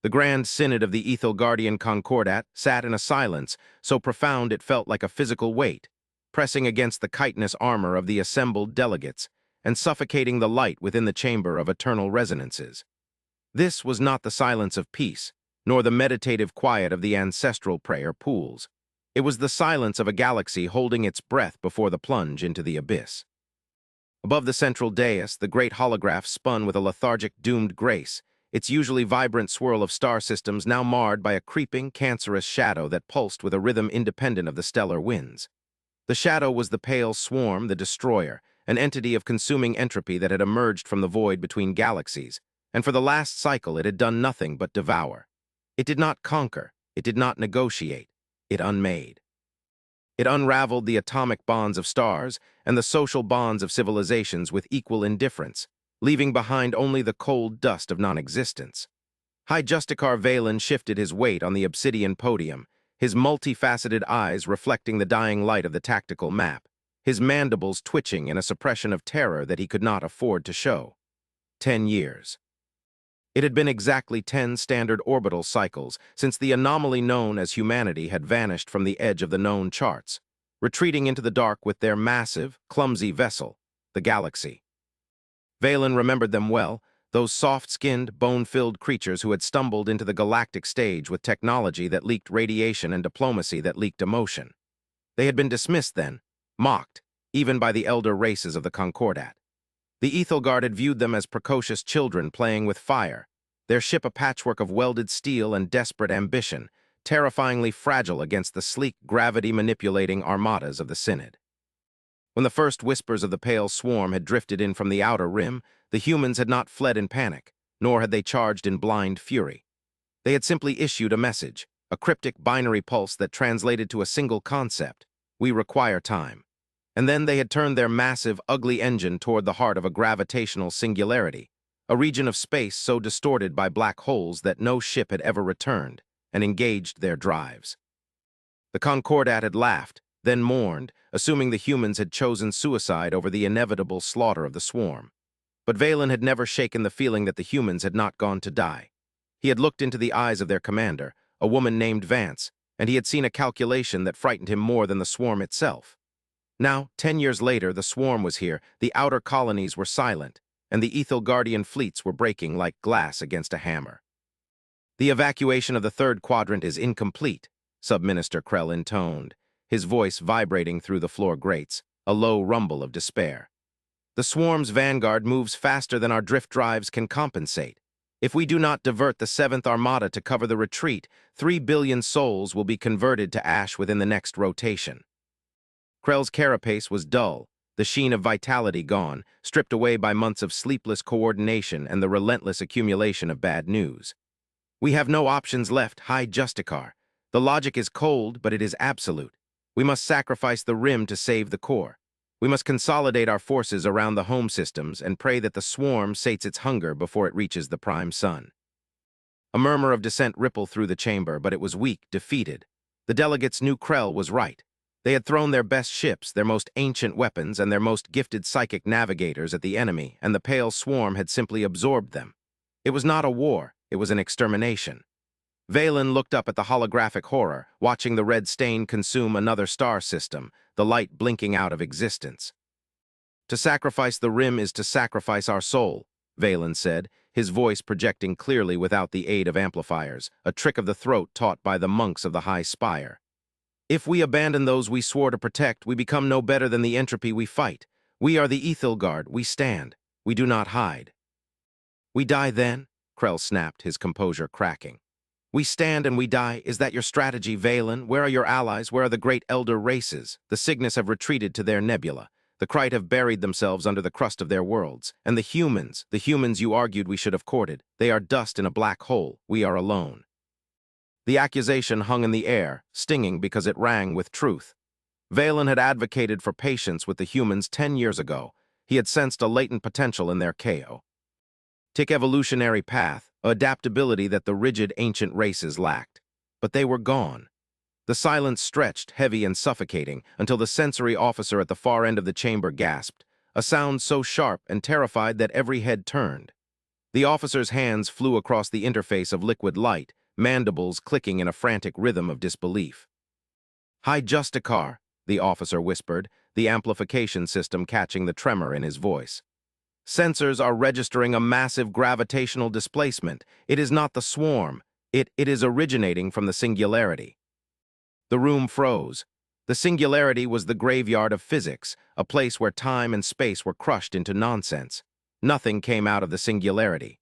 The Grand Synod of the Ethelgardian Concordat sat in a silence so profound it felt like a physical weight, pressing against the chitinous armor of the assembled delegates and suffocating the light within the chamber of eternal resonances. This was not the silence of peace, nor the meditative quiet of the ancestral prayer pools. It was the silence of a galaxy holding its breath before the plunge into the abyss. Above the central dais, the great holograph spun with a lethargic, doomed grace, its usually vibrant swirl of star systems now marred by a creeping, cancerous shadow that pulsed with a rhythm independent of the stellar winds. The shadow was the pale swarm, the destroyer, an entity of consuming entropy that had emerged from the void between galaxies, and for the last cycle it had done nothing but devour. It did not conquer, it did not negotiate, it unmade. It unraveled the atomic bonds of stars and the social bonds of civilizations with equal indifference, leaving behind only the cold dust of non-existence. High Justicar Valen shifted his weight on the obsidian podium, his multifaceted eyes reflecting the dying light of the tactical map, his mandibles twitching in a suppression of terror that he could not afford to show. 10 years. It had been exactly 10 standard orbital cycles since the anomaly known as humanity had vanished from the edge of the known charts, retreating into the dark with their massive, clumsy vessel, the galaxy. Valen remembered them well, those soft-skinned, bone-filled creatures who had stumbled into the galactic stage with technology that leaked radiation and diplomacy that leaked emotion. They had been dismissed then, mocked, even by the elder races of the Concordat. The Ethelgard had viewed them as precocious children playing with fire, their ship a patchwork of welded steel and desperate ambition, terrifyingly fragile against the sleek, gravity-manipulating armadas of the Synod. When the first whispers of the pale swarm had drifted in from the outer rim, the humans had not fled in panic, nor had they charged in blind fury. They had simply issued a message, a cryptic binary pulse that translated to a single concept: we require time. And then they had turned their massive, ugly engine toward the heart of a gravitational singularity, a region of space so distorted by black holes that no ship had ever returned, and engaged their drives. The Concordat had laughed, then mourned, assuming the humans had chosen suicide over the inevitable slaughter of the swarm. But Valen had never shaken the feeling that the humans had not gone to die. He had looked into the eyes of their commander, a woman named Vance, and he had seen a calculation that frightened him more than the swarm itself. Now, 10 years later, the swarm was here, the outer colonies were silent, and the Ethelgardian fleets were breaking like glass against a hammer. The evacuation of the third quadrant is incomplete, Sub-Minister Krell intoned, his voice vibrating through the floor grates, a low rumble of despair. The swarm's vanguard moves faster than our drift drives can compensate. If we do not divert the 7th Armada to cover the retreat, 3 billion souls will be converted to ash within the next rotation. Krell's carapace was dull, the sheen of vitality gone, stripped away by months of sleepless coordination and the relentless accumulation of bad news. We have no options left, High Justicar. The logic is cold, but it is absolute. We must sacrifice the rim to save the core. We must consolidate our forces around the home systems and pray that the swarm sates its hunger before it reaches the prime sun. A murmur of dissent rippled through the chamber, but it was weak, defeated. The delegates knew Krell was right. They had thrown their best ships, their most ancient weapons, and their most gifted psychic navigators at the enemy, and the pale swarm had simply absorbed them. It was not a war, it was an extermination. Valen looked up at the holographic horror, watching the red stain consume another star system, the light blinking out of existence. To sacrifice the rim is to sacrifice our soul, Valen said, his voice projecting clearly without the aid of amplifiers, a trick of the throat taught by the monks of the High Spire. If we abandon those we swore to protect, we become no better than the entropy we fight. We are the Ethelgard, we stand. We do not hide. We die then? Krell snapped, his composure cracking. We stand and we die. Is that your strategy, Valen? Where are your allies? Where are the great elder races? The Cygnus have retreated to their nebula. The Krite have buried themselves under the crust of their worlds. And the humans you argued we should have courted, they are dust in a black hole. We are alone. The accusation hung in the air, stinging because it rang with truth. Valen had advocated for patience with the humans 10 years ago. He had sensed a latent potential in their chaotic evolutionary path, adaptability that the rigid ancient races lacked. But they were gone. The silence stretched, heavy and suffocating, until the sensory officer at the far end of the chamber gasped, a sound so sharp and terrified that every head turned. The officer's hands flew across the interface of liquid light, mandibles clicking in a frantic rhythm of disbelief. "Hi, Justicar," the officer whispered, the amplification system catching the tremor in his voice. "Sensors are registering a massive gravitational displacement. It is not the swarm. It is originating from the singularity." The room froze. The singularity was the graveyard of physics, a place where time and space were crushed into nonsense. Nothing came out of the singularity.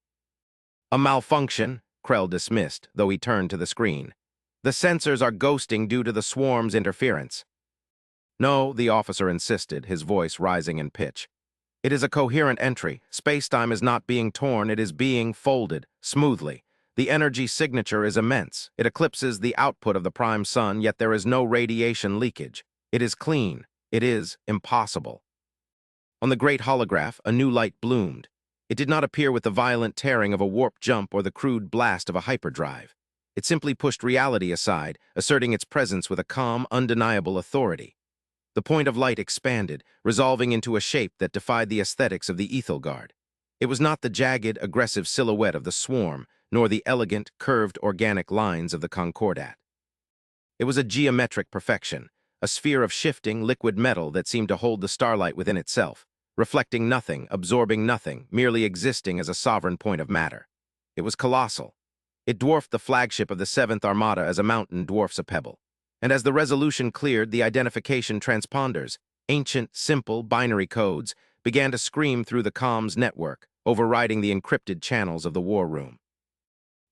"A malfunction," Krell dismissed, though he turned to the screen. "The sensors are ghosting due to the swarm's interference." "No," the officer insisted, his voice rising in pitch. "It is a coherent entry. Space-time is not being torn, it is being folded, smoothly. The energy signature is immense. It eclipses the output of the prime sun, yet there is no radiation leakage. It is clean. It is impossible." On the great holograph, a new light bloomed. It did not appear with the violent tearing of a warp jump or the crude blast of a hyperdrive. It simply pushed reality aside, asserting its presence with a calm, undeniable authority. The point of light expanded, resolving into a shape that defied the aesthetics of the Ethelgard. It was not the jagged, aggressive silhouette of the swarm, nor the elegant, curved organic lines of the Concordat. It was a geometric perfection, a sphere of shifting, liquid metal that seemed to hold the starlight within itself, reflecting nothing, absorbing nothing, merely existing as a sovereign point of matter. It was colossal. It dwarfed the flagship of the Seventh Armada as a mountain dwarfs a pebble. And as the resolution cleared, the identification transponders, ancient, simple, binary codes, began to scream through the comms network, overriding the encrypted channels of the war room.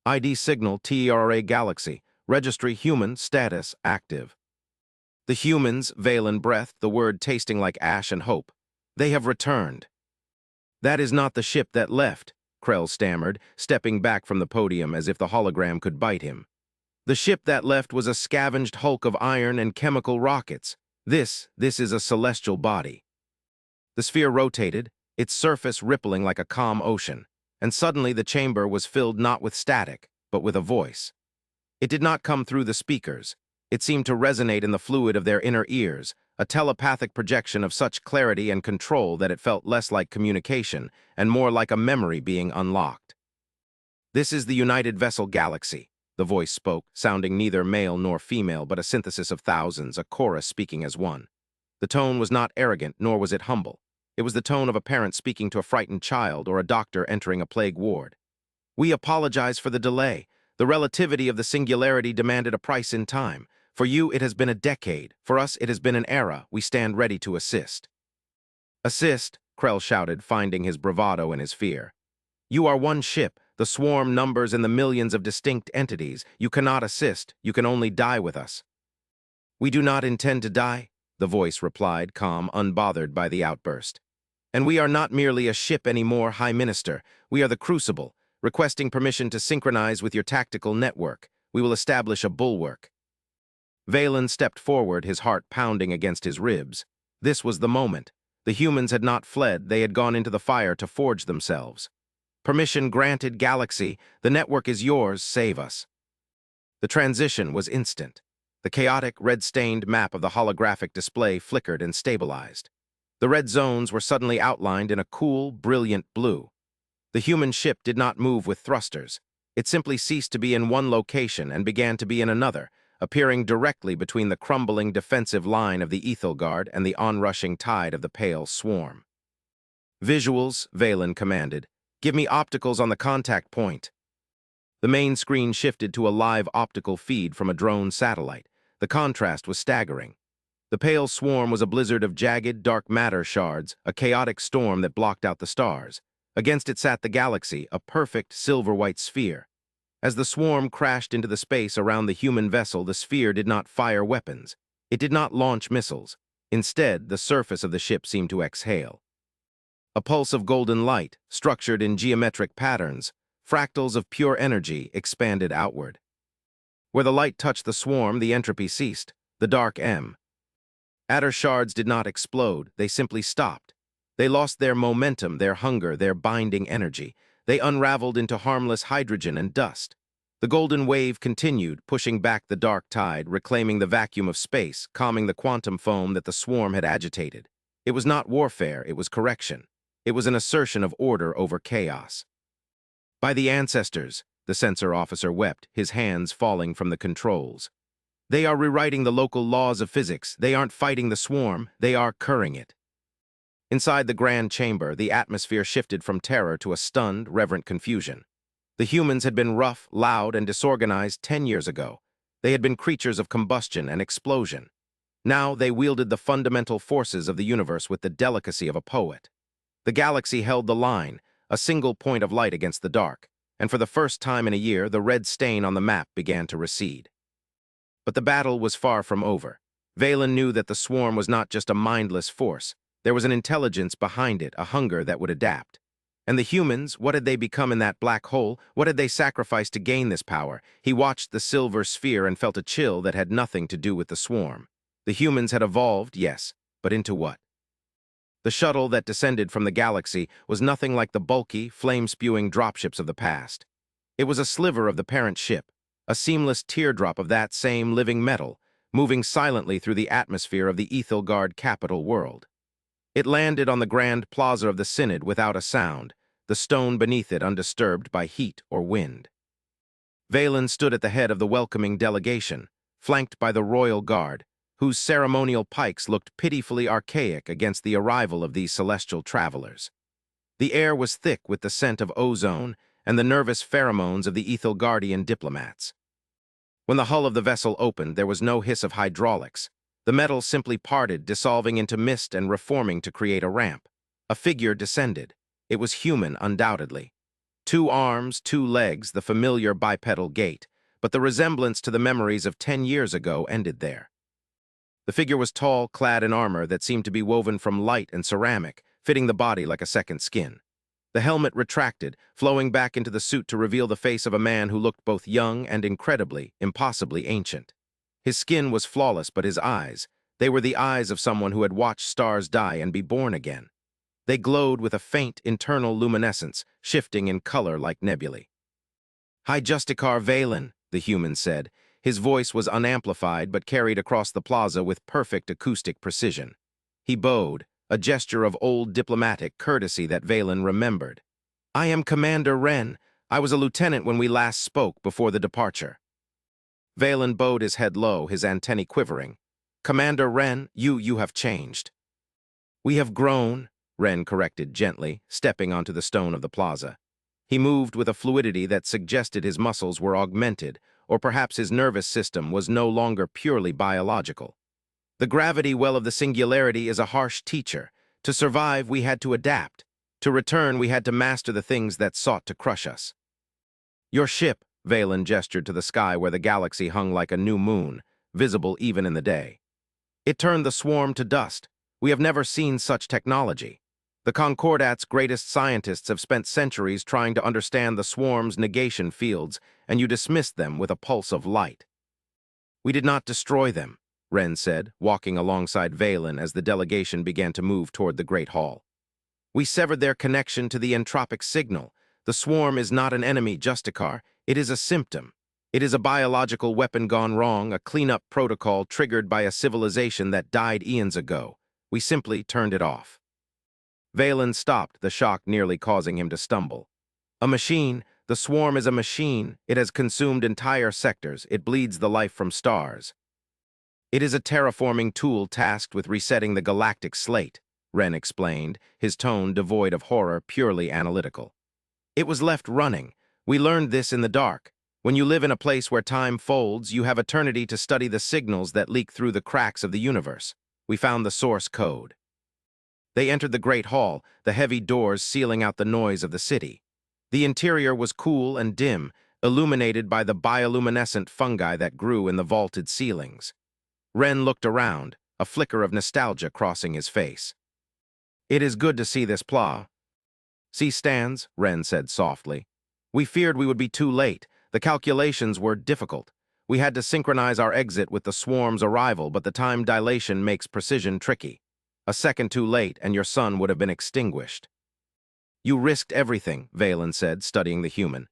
"ID signal TERA Galaxy, registry human, status active." The humans, Valen breathed, the word tasting like ash and hope. "They have returned." "That is not the ship that left," Krell stammered, stepping back from the podium as if the hologram could bite him. "The ship that left was a scavenged hulk of iron and chemical rockets. This is a celestial body." The sphere rotated, its surface rippling like a calm ocean, and suddenly the chamber was filled not with static, but with a voice. It did not come through the speakers. It seemed to resonate in the fluid of their inner ears, a telepathic projection of such clarity and control that it felt less like communication and more like a memory being unlocked. "This is the United Vessel Galaxy," the voice spoke, sounding neither male nor female, but a synthesis of thousands, a chorus speaking as one. The tone was not arrogant, nor was it humble. It was the tone of a parent speaking to a frightened child or a doctor entering a plague ward. "We apologize for the delay. The relativity of the singularity demanded a price in time. For you, it has been a decade. For us, it has been an era. We stand ready to assist." "Assist," Krell shouted, finding his bravado in his fear. "You are one ship. The swarm numbers in the millions of distinct entities. You cannot assist. You can only die with us." "We do not intend to die," the voice replied, calm, unbothered by the outburst. "And we are not merely a ship anymore, High Minister. We are the Crucible, requesting permission to synchronize with your tactical network. We will establish a bulwark." Valen stepped forward, his heart pounding against his ribs. This was the moment. The humans had not fled, they had gone into the fire to forge themselves. "Permission granted, Galaxy. The network is yours, save us." The transition was instant. The chaotic, red-stained map of the holographic display flickered and stabilized. The red zones were suddenly outlined in a cool, brilliant blue. The human ship did not move with thrusters. It simply ceased to be in one location and began to be in another, appearing directly between the crumbling defensive line of the Ethelgard and the onrushing tide of the pale swarm. "Visuals," Valen commanded. "Give me opticals on the contact point." The main screen shifted to a live optical feed from a drone satellite. The contrast was staggering. The pale swarm was a blizzard of jagged, dark matter shards, a chaotic storm that blocked out the stars. Against it sat the galaxy, a perfect silver-white sphere. As the swarm crashed into the space around the human vessel, the sphere did not fire weapons. It did not launch missiles. Instead, the surface of the ship seemed to exhale. A pulse of golden light, structured in geometric patterns, fractals of pure energy, expanded outward. Where the light touched the swarm, the entropy ceased, the dark M. Adder shards did not explode, they simply stopped. They lost their momentum, their hunger, their binding energy. They unraveled into harmless hydrogen and dust. The golden wave continued, pushing back the dark tide, reclaiming the vacuum of space, calming the quantum foam that the swarm had agitated. It was not warfare, it was correction. It was an assertion of order over chaos. By the ancestors, the sensor officer wept, his hands falling from the controls. They are rewriting the local laws of physics. They aren't fighting the swarm, they are curring it. Inside the grand chamber, the atmosphere shifted from terror to a stunned, reverent confusion. The humans had been rough, loud, and disorganized 10 years ago. They had been creatures of combustion and explosion. Now they wielded the fundamental forces of the universe with the delicacy of a poet. The galaxy held the line, a single point of light against the dark, and for the first time in a year, the red stain on the map began to recede. But the battle was far from over. Valen knew that the swarm was not just a mindless force. There was an intelligence behind it, a hunger that would adapt. And the humans, what had they become in that black hole? What had they sacrificed to gain this power? He watched the silver sphere and felt a chill that had nothing to do with the swarm. The humans had evolved, yes, but into what? The shuttle that descended from the galaxy was nothing like the bulky, flame-spewing dropships of the past. It was a sliver of the parent ship, a seamless teardrop of that same living metal, moving silently through the atmosphere of the Ethelgard capital world. It landed on the grand plaza of the Synod without a sound, the stone beneath it undisturbed by heat or wind. Valen stood at the head of the welcoming delegation, flanked by the royal guard, whose ceremonial pikes looked pitifully archaic against the arrival of these celestial travelers. The air was thick with the scent of ozone and the nervous pheromones of the Ethelgardian diplomats. When the hull of the vessel opened, there was no hiss of hydraulics. The metal simply parted, dissolving into mist and reforming to create a ramp. A figure descended. It was human, undoubtedly. 2 arms, 2 legs, the familiar bipedal gait, but the resemblance to the memories of 10 years ago ended there. The figure was tall, clad in armor that seemed to be woven from light and ceramic, fitting the body like a second skin. The helmet retracted, flowing back into the suit to reveal the face of a man who looked both young and incredibly, impossibly ancient. His skin was flawless, but his eyes, they were the eyes of someone who had watched stars die and be born again. They glowed with a faint internal luminescence, shifting in color like nebulae. "Hi, Justicar Valen," the human said. His voice was unamplified but carried across the plaza with perfect acoustic precision. He bowed, a gesture of old diplomatic courtesy that Valen remembered. "I am Commander Wren. I was a lieutenant when we last spoke before the departure." Valen bowed his head low, his antennae quivering. "Commander Wren, you have changed." "We have grown," Wren corrected gently, stepping onto the stone of the plaza. He moved with a fluidity that suggested his muscles were augmented, or perhaps his nervous system was no longer purely biological. "The gravity well of the singularity is a harsh teacher. To survive, we had to adapt. To return, we had to master the things that sought to crush us." "Your ship," Valen gestured to the sky where the galaxy hung like a new moon, visible even in the day. "It turned the swarm to dust. We have never seen such technology. The Concordat's greatest scientists have spent centuries trying to understand the swarm's negation fields, and you dismissed them with a pulse of light." "We did not destroy them," Wren said, walking alongside Valen as the delegation began to move toward the Great Hall. "We severed their connection to the entropic signal. The swarm is not an enemy, Justicar. It is a symptom. It is a biological weapon gone wrong, a cleanup protocol triggered by a civilization that died eons ago. We simply turned it off." Valen stopped, the shock nearly causing him to stumble. "A machine. The swarm is a machine. It has consumed entire sectors. It bleeds the life from stars." "It is a terraforming tool tasked with resetting the galactic slate," Wren explained, his tone devoid of horror, purely analytical. "It was left running. We learned this in the dark. When you live in a place where time folds, you have eternity to study the signals that leak through the cracks of the universe. We found the source code." They entered the Great Hall, the heavy doors sealing out the noise of the city. The interior was cool and dim, illuminated by the bioluminescent fungi that grew in the vaulted ceilings. Wren looked around, a flicker of nostalgia crossing his face. "It is good to see this pla." "See stands," Wren said softly. "We feared we would be too late. The calculations were difficult. We had to synchronize our exit with the swarm's arrival, but the time dilation makes precision tricky. A second too late, and your sun would have been extinguished." "You risked everything," Valen said, studying the human.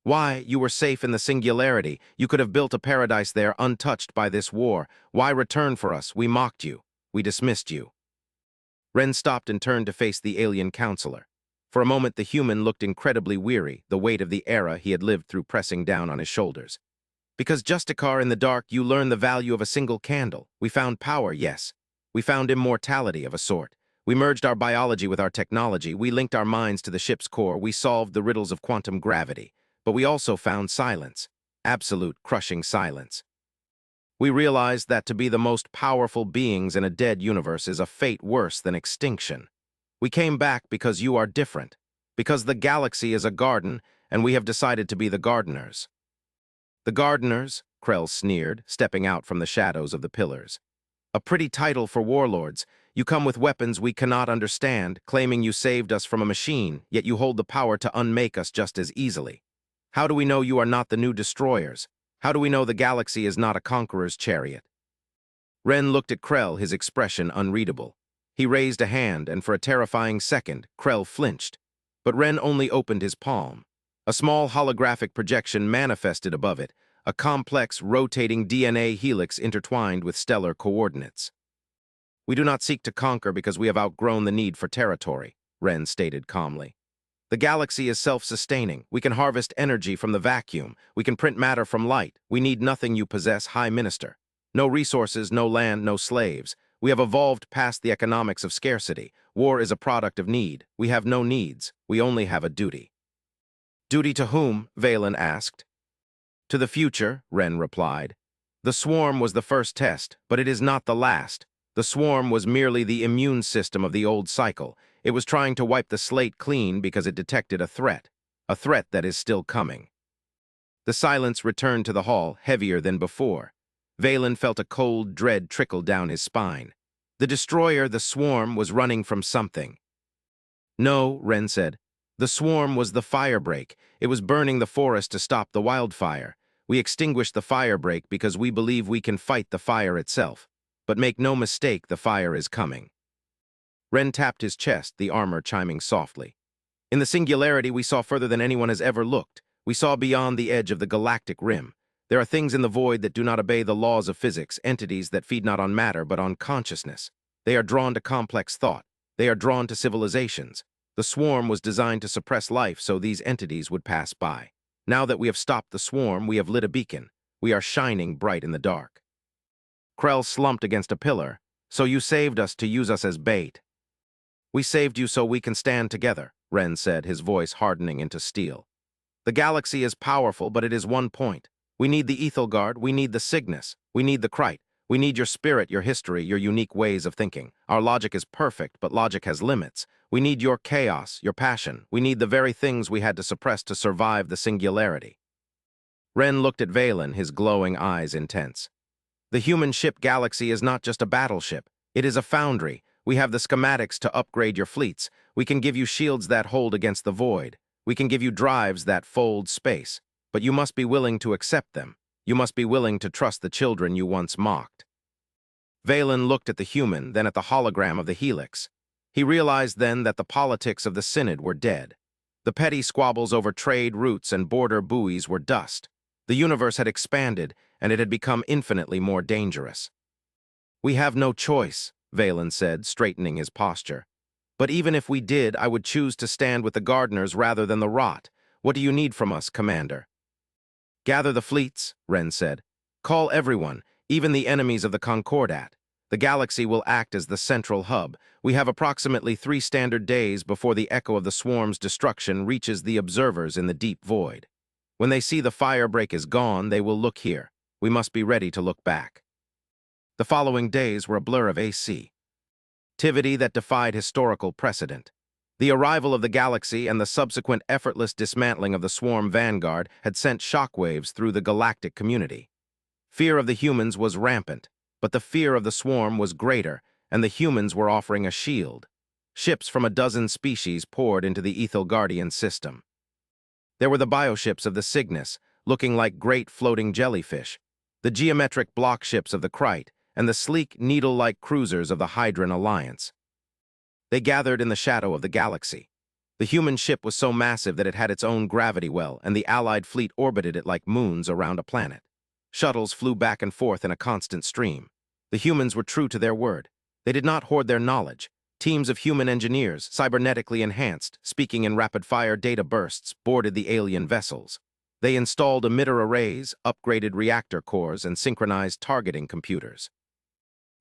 "Why, you were safe in the singularity. You could have built a paradise there untouched by this war. Why return for us? We mocked you. We dismissed you." Wren stopped and turned to face the alien counselor. For a moment, the human looked incredibly weary, the weight of the era he had lived through pressing down on his shoulders. Because Justicar, in the dark, you learn the value of a single candle. We found power, yes. We found immortality of a sort. We merged our biology with our technology. We linked our minds to the ship's core. We solved the riddles of quantum gravity. But we also found silence. Absolute, crushing silence. We realized that to be the most powerful beings in a dead universe is a fate worse than extinction. We came back because you are different. Because the galaxy is a garden, and we have decided to be the gardeners. The gardeners, Krell sneered, stepping out from the shadows of the pillars. A pretty title for warlords. You come with weapons we cannot understand, claiming you saved us from a machine, yet you hold the power to unmake us just as easily. How do we know you are not the new destroyers? How do we know the galaxy is not a conqueror's chariot? Ren looked at Krell, his expression unreadable. He raised a hand, and for a terrifying second, Krell flinched. But Ren only opened his palm. A small holographic projection manifested above it, a complex, rotating DNA helix intertwined with stellar coordinates. We do not seek to conquer because we have outgrown the need for territory, Ren stated calmly. The galaxy is self-sustaining. We can harvest energy from the vacuum. We can print matter from light. We need nothing you possess, High Minister. No resources, no land, no slaves. We have evolved past the economics of scarcity. War is a product of need. We have no needs. We only have a duty. Duty to whom? Valen asked. To the future, Ren replied. The swarm was the first test, but it is not the last. The swarm was merely the immune system of the old cycle. It was trying to wipe the slate clean because it detected a threat that is still coming. The silence returned to the hall, heavier than before. Valen felt a cold dread trickle down his spine. The destroyer, the swarm, was running from something. No, Ren said. The swarm was the firebreak. It was burning the forest to stop the wildfire. We extinguished the firebreak because we believe we can fight the fire itself. But make no mistake, the fire is coming. Ren tapped his chest, the armor chiming softly. In the singularity, we saw further than anyone has ever looked. We saw beyond the edge of the galactic rim. There are things in the void that do not obey the laws of physics, entities that feed not on matter but on consciousness. They are drawn to complex thought. They are drawn to civilizations. The swarm was designed to suppress life so these entities would pass by. Now that we have stopped the swarm, we have lit a beacon. We are shining bright in the dark. Krell slumped against a pillar. So you saved us to use us as bait. We saved you so we can stand together, Ren said, his voice hardening into steel. The galaxy is powerful, but it is one point. We need the Ethelgard, we need the Cygnus, we need the Krite. We need your spirit, your history, your unique ways of thinking. Our logic is perfect, but logic has limits. We need your chaos, your passion. We need the very things we had to suppress to survive the singularity. Ren looked at Valen, his glowing eyes intense. The human ship galaxy is not just a battleship. It is a foundry. We have the schematics to upgrade your fleets. We can give you shields that hold against the void. We can give you drives that fold space. But you must be willing to accept them. You must be willing to trust the children you once mocked. Valen looked at the human, then at the hologram of the helix. He realized then that the politics of the Synod were dead. The petty squabbles over trade routes and border buoys were dust. The universe had expanded, and it had become infinitely more dangerous. We have no choice, Valen said, straightening his posture. But even if we did, I would choose to stand with the gardeners rather than the rot. What do you need from us, Commander? Gather the fleets, Ren said. Call everyone, even the enemies of the Concordat. The galaxy will act as the central hub. We have approximately 3 standard days before the echo of the swarm's destruction reaches the observers in the deep void. When they see the firebreak is gone, they will look here. We must be ready to look back. The following days were a blur of activity that defied historical precedent. The arrival of the galaxy and the subsequent effortless dismantling of the swarm vanguard had sent shockwaves through the galactic community. Fear of the humans was rampant, but the fear of the swarm was greater, and the humans were offering a shield. Ships from a dozen species poured into the Ethelgardian system. There were the bioships of the Cygnus, looking like great floating jellyfish, the geometric block ships of the Krite, and the sleek, needle-like cruisers of the Hydran Alliance. They gathered in the shadow of the galaxy. The human ship was so massive that it had its own gravity well, and the Allied fleet orbited it like moons around a planet. Shuttles flew back and forth in a constant stream. The humans were true to their word. They did not hoard their knowledge. Teams of human engineers, cybernetically enhanced, speaking in rapid-fire data bursts, boarded the alien vessels. They installed emitter arrays, upgraded reactor cores, and synchronized targeting computers.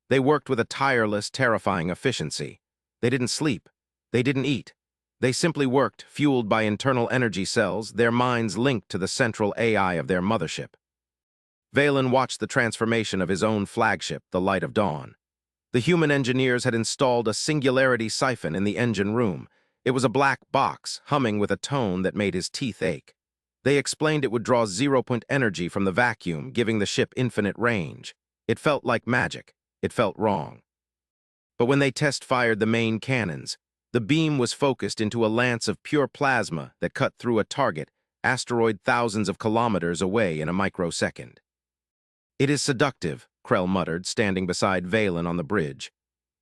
They worked with a tireless, terrifying efficiency. They didn't sleep. They didn't eat. They simply worked, fueled by internal energy cells, their minds linked to the central AI of their mothership. Valen watched the transformation of his own flagship, the Light of Dawn. The human engineers had installed a singularity siphon in the engine room. It was a black box, humming with a tone that made his teeth ache. They explained it would draw zero-point energy from the vacuum, giving the ship infinite range. It felt like magic. It felt wrong. But when they test-fired the main cannons, the beam was focused into a lance of pure plasma that cut through a target, asteroid thousands of kilometers away in a microsecond. "It is seductive," Krell muttered, standing beside Valen on the bridge.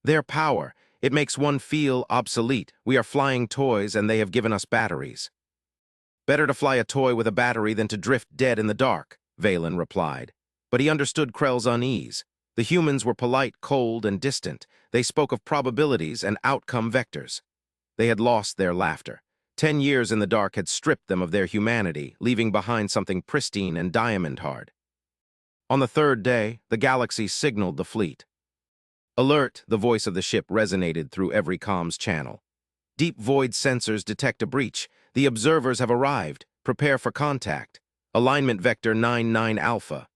"Their power, it makes one feel obsolete. We are flying toys and they have given us batteries." "Better to fly a toy with a battery than to drift dead in the dark," Valen replied. But he understood Krell's unease. The humans were polite, cold, and distant. They spoke of probabilities and outcome vectors. They had lost their laughter. 10 years in the dark had stripped them of their humanity, leaving behind something pristine and diamond-hard. On the third day, the galaxy signaled the fleet. "Alert," the voice of the ship resonated through every comms channel. "Deep void sensors detect a breach. The observers have arrived. Prepare for contact. Alignment vector 99 Alpha."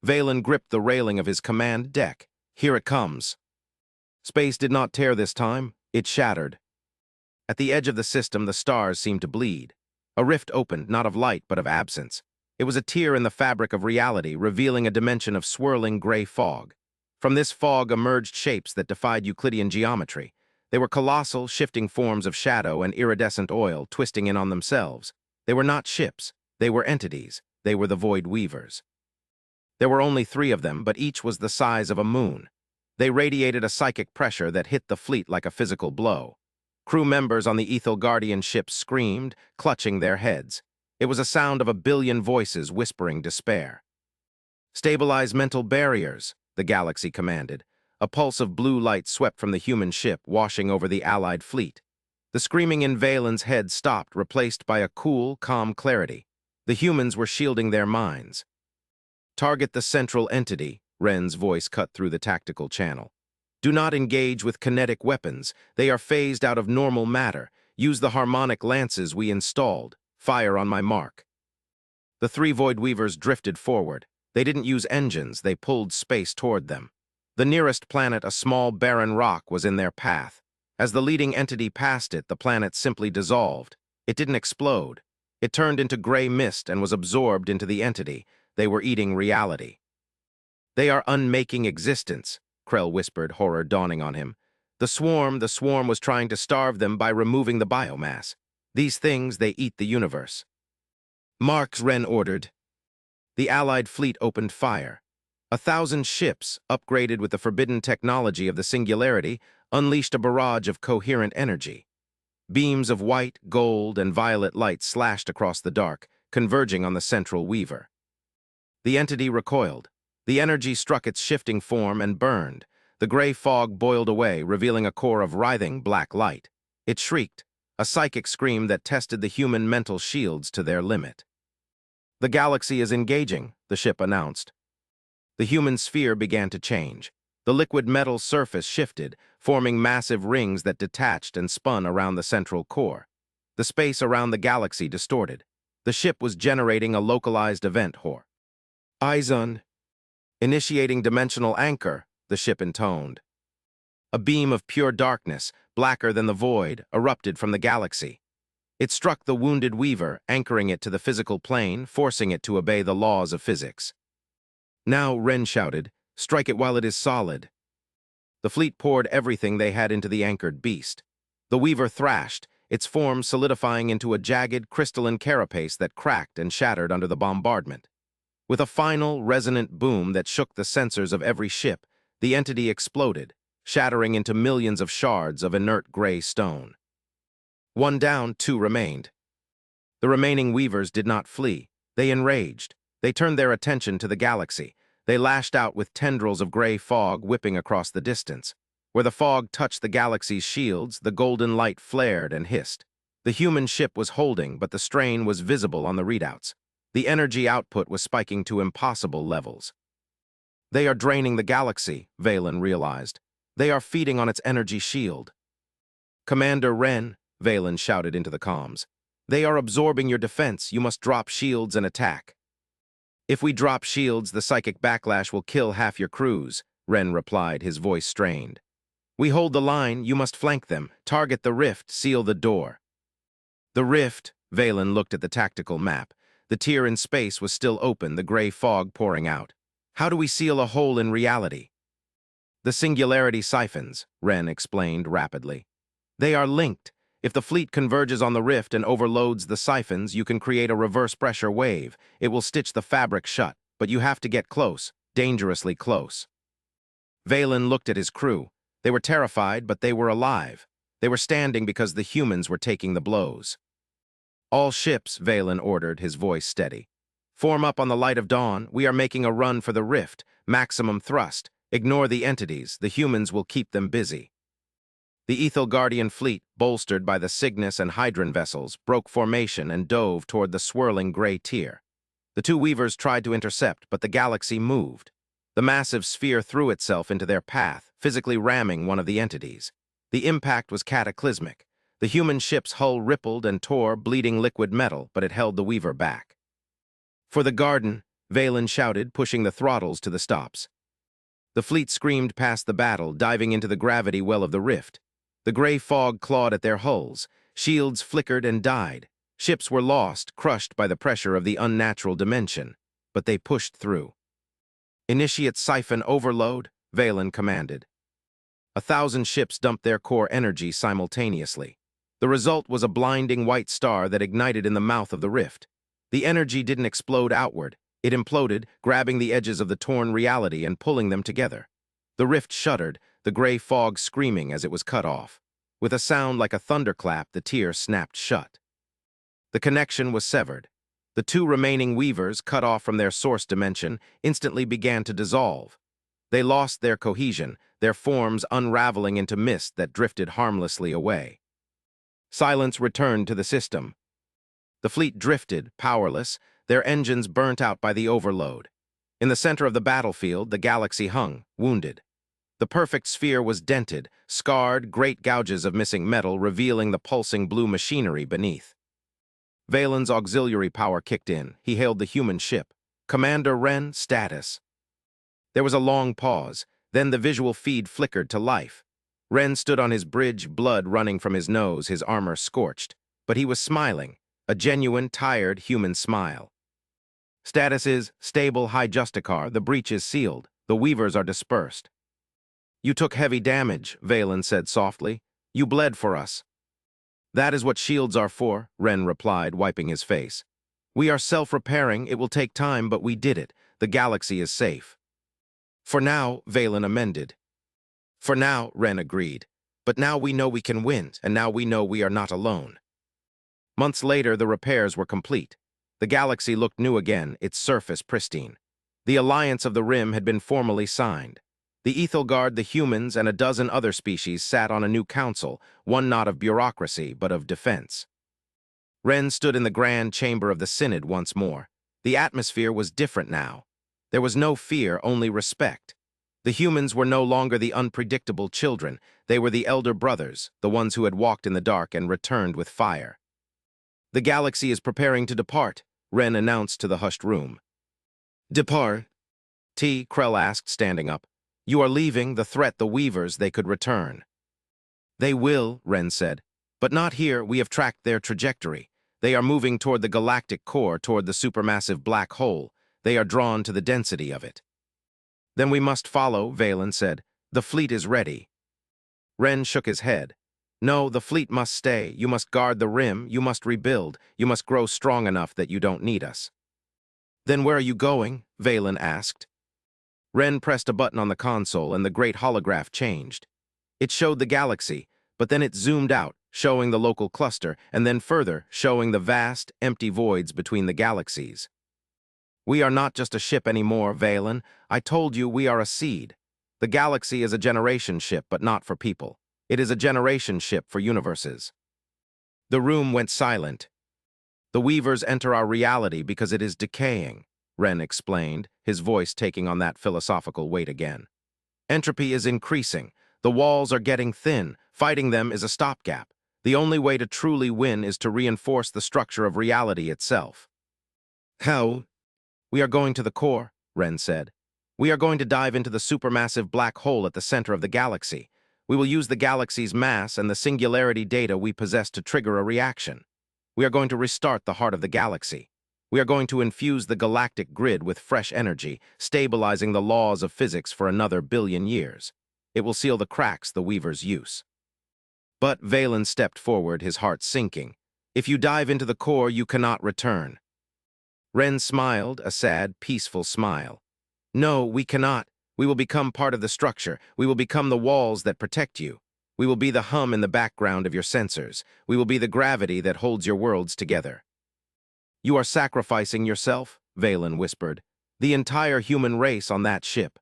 Valen gripped the railing of his command deck. "Here it comes." Space did not tear this time. It shattered. At the edge of the system, the stars seemed to bleed. A rift opened, not of light, but of absence. It was a tear in the fabric of reality, revealing a dimension of swirling gray fog. From this fog emerged shapes that defied Euclidean geometry. They were colossal, shifting forms of shadow and iridescent oil twisting in on themselves. They were not ships. They were entities. They were the Void Weavers. There were only 3 of them, but each was the size of a moon. They radiated a psychic pressure that hit the fleet like a physical blow. Crew members on the Ethel Guardian ship screamed, clutching their heads. It was a sound of a billion voices whispering despair. "Stabilize mental barriers," the galaxy commanded. A pulse of blue light swept from the human ship, washing over the Allied fleet. The screaming in Valen's head stopped, replaced by a cool, calm clarity. The humans were shielding their minds. "Target the central entity," Wren's voice cut through the tactical channel. "Do not engage with kinetic weapons. They are phased out of normal matter. Use the harmonic lances we installed. Fire on my mark." The 3 Void Weavers drifted forward. They didn't use engines, they pulled space toward them. The nearest planet, a small barren rock, was in their path. As the leading entity passed it, the planet simply dissolved. It didn't explode. It turned into gray mist and was absorbed into the entity. They were eating reality. "They are unmaking existence," Krell whispered, horror dawning on him. The swarm was trying to starve them by removing the biomass. These things, they eat the universe. "Marks," Wren ordered. The Allied fleet opened fire. 1,000 ships, upgraded with the forbidden technology of the Singularity, unleashed a barrage of coherent energy. Beams of white, gold, and violet light slashed across the dark, converging on the central weaver. The entity recoiled. The energy struck its shifting form and burned. The gray fog boiled away, revealing a core of writhing black light. It shrieked, a psychic scream that tested the human mental shields to their limit. "The galaxy is engaging," the ship announced. The human sphere began to change. The liquid metal surface shifted, forming massive rings that detached and spun around the central core. The space around the galaxy distorted. The ship was generating a localized event horizon. "Initiating dimensional anchor," the ship intoned. A beam of pure darkness, blacker than the void, erupted from the galaxy. It struck the wounded weaver, anchoring it to the physical plane, forcing it to obey the laws of physics. "Now," Wren shouted, "strike it while it is solid." The fleet poured everything they had into the anchored beast. The weaver thrashed, its form solidifying into a jagged, crystalline carapace that cracked and shattered under the bombardment. With a final, resonant boom that shook the sensors of every ship, the entity exploded, shattering into millions of shards of inert gray stone. 1 down, 2 remained. The remaining weavers did not flee. They enraged. They turned their attention to the galaxy. They lashed out with tendrils of gray fog whipping across the distance. Where the fog touched the galaxy's shields, the golden light flared and hissed. The human ship was holding, but the strain was visible on the readouts. The energy output was spiking to impossible levels. They are draining the galaxy, Valen realized. They are feeding on its energy shield. Commander Wren, Valen shouted into the comms. They are absorbing your defense. You must drop shields and attack. If we drop shields, the psychic backlash will kill half your crews, Wren replied, his voice strained. We hold the line. You must flank them. Target the rift. Seal the door. The rift, Valen looked at the tactical map. The tier in space was still open, the gray fog pouring out. How do we seal a hole in reality? The singularity siphons, Wren explained rapidly. They are linked. If the fleet converges on the rift and overloads the siphons, you can create a reverse pressure wave. It will stitch the fabric shut, but you have to get close, dangerously close. Valen looked at his crew. They were terrified, but they were alive. They were standing because the humans were taking the blows. All ships, Valen ordered, his voice steady. Form up on the light of dawn. We are making a run for the rift. Maximum thrust. Ignore the entities. The humans will keep them busy. The Ethel Guardian fleet, bolstered by the Cygnus and Hydron vessels, broke formation and dove toward the swirling gray tier. The two weavers tried to intercept, but the galaxy moved. The massive sphere threw itself into their path, physically ramming one of the entities. The impact was cataclysmic. The human ship's hull rippled and tore, bleeding liquid metal, but it held the weaver back. For the garden, Valen shouted, pushing the throttles to the stops. The fleet screamed past the battle, diving into the gravity well of the rift. The gray fog clawed at their hulls. Shields flickered and died. Ships were lost, crushed by the pressure of the unnatural dimension. But they pushed through. Initiate siphon overload, Valen commanded. 1,000 ships dumped their core energy simultaneously. The result was a blinding white star that ignited in the mouth of the rift. The energy didn't explode outward. It imploded, grabbing the edges of the torn reality and pulling them together. The rift shuddered, the gray fog screaming as it was cut off. With a sound like a thunderclap, the tier snapped shut. The connection was severed. The two remaining weavers, cut off from their source dimension, instantly began to dissolve. They lost their cohesion, their forms unraveling into mist that drifted harmlessly away. Silence returned to the system. The fleet drifted, powerless, their engines burnt out by the overload. In the center of the battlefield, the galaxy hung, wounded. The perfect sphere was dented, scarred, great gouges of missing metal revealing the pulsing blue machinery beneath. Valen's auxiliary power kicked in. He hailed the human ship. Commander Wren, status. There was a long pause. Then the visual feed flickered to life. Wren stood on his bridge, blood running from his nose, his armor scorched. But he was smiling, a genuine, tired human smile. Status is stable high justicar. The breach is sealed. The weavers are dispersed. You took heavy damage, Valen said softly. You bled for us. That is what shields are for, Wren replied, wiping his face. We are self-repairing. It will take time, but we did it. The galaxy is safe. For now, Valen amended. For now, Wren agreed. But now we know we can win, and now we know we are not alone. Months later, the repairs were complete. The galaxy looked new again, its surface pristine. The alliance of the Rim had been formally signed. The Ethelgard, the humans, and a dozen other species sat on a new council, one not of bureaucracy, but of defense. Wren stood in the grand chamber of the Synod once more. The atmosphere was different now. There was no fear, only respect. The humans were no longer the unpredictable children. They were the elder brothers, the ones who had walked in the dark and returned with fire. The galaxy is preparing to depart, Wren announced to the hushed room. Depart? Krell asked, standing up. You are leaving, the threat, the weavers, they could return. They will, Wren said. But not here. We have tracked their trajectory. They are moving toward the galactic core, toward the supermassive black hole. They are drawn to the density of it. Then we must follow, Valen said. The fleet is ready. Wren shook his head. No, the fleet must stay. You must guard the Rim. You must rebuild. You must grow strong enough that you don't need us. Then where are you going? Valen asked. Wren pressed a button on the console and the great holograph changed. It showed the galaxy, but then it zoomed out, showing the local cluster, and then further, showing the vast, empty voids between the galaxies. We are not just a ship anymore, Valen. I told you we are a seed. The galaxy is a generation ship, but not for people. It is a generation ship for universes. The room went silent. The weavers enter our reality because it is decaying, Ren explained, his voice taking on that philosophical weight again. Entropy is increasing. The walls are getting thin. Fighting them is a stopgap. The only way to truly win is to reinforce the structure of reality itself. How? We are going to the core, Ren said. We are going to dive into the supermassive black hole at the center of the galaxy. We will use the galaxy's mass and the singularity data we possess to trigger a reaction. We are going to restart the heart of the galaxy. We are going to infuse the galactic grid with fresh energy, stabilizing the laws of physics for another billion years. It will seal the cracks the weavers use. But Valen stepped forward, his heart sinking. If you dive into the core, you cannot return. Ren smiled, a sad, peaceful smile. No, we cannot. We will become part of the structure. We will become the walls that protect you. We will be the hum in the background of your sensors. We will be the gravity that holds your worlds together. You are sacrificing yourself, Valen whispered. The entire human race on that ship.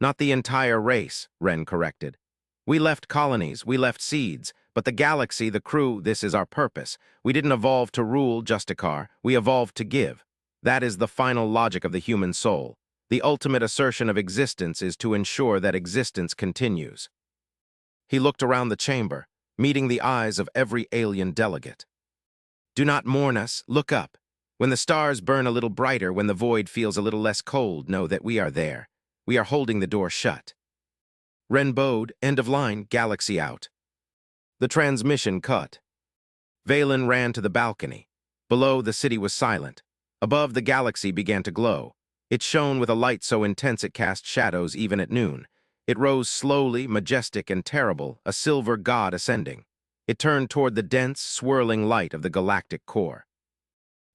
Not the entire race, Ren corrected. We left colonies, we left seeds, but the galaxy, the crew, this is our purpose. We didn't evolve to rule, Justicar. We evolved to give. That is the final logic of the human soul. The ultimate assertion of existence is to ensure that existence continues. He looked around the chamber, meeting the eyes of every alien delegate. Do not mourn us, look up. When the stars burn a little brighter, when the void feels a little less cold, know that we are there. We are holding the door shut. Ren bowed, end of line, galaxy out. The transmission cut. Valen ran to the balcony. Below, the city was silent. Above, the galaxy began to glow. It shone with a light so intense it cast shadows even at noon. It rose slowly, majestic and terrible, a silver god ascending. It turned toward the dense, swirling light of the galactic core.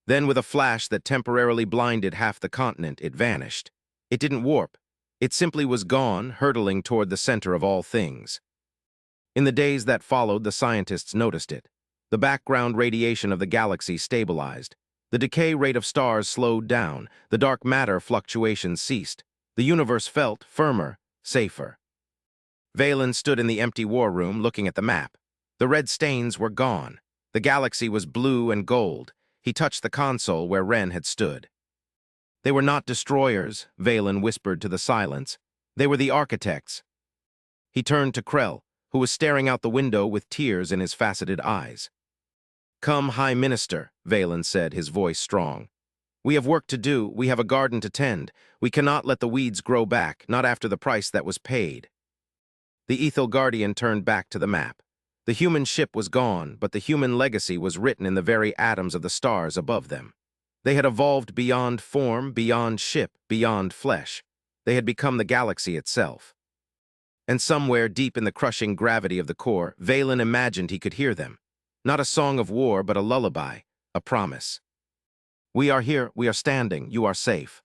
Then, with a flash that temporarily blinded half the continent, it vanished. It didn't warp. It simply was gone, hurtling toward the center of all things. In the days that followed, the scientists noticed it. The background radiation of the galaxy stabilized. The decay rate of stars slowed down. The dark matter fluctuations ceased. The universe felt firmer, safer. Valen stood in the empty war room looking at the map. The red stains were gone. The galaxy was blue and gold. He touched the console where Ren had stood. They were not destroyers, Valen whispered to the silence. They were the architects. He turned to Krell, who was staring out the window with tears in his faceted eyes. Come, High Minister, Valen said, his voice strong. We have work to do, we have a garden to tend. We cannot let the weeds grow back, not after the price that was paid. The Ethel Guardian turned back to the map. The human ship was gone, but the human legacy was written in the very atoms of the stars above them. They had evolved beyond form, beyond ship, beyond flesh. They had become the galaxy itself. And somewhere deep in the crushing gravity of the core, Valen imagined he could hear them. Not a song of war, but a lullaby, a promise. We are here, we are standing, you are safe.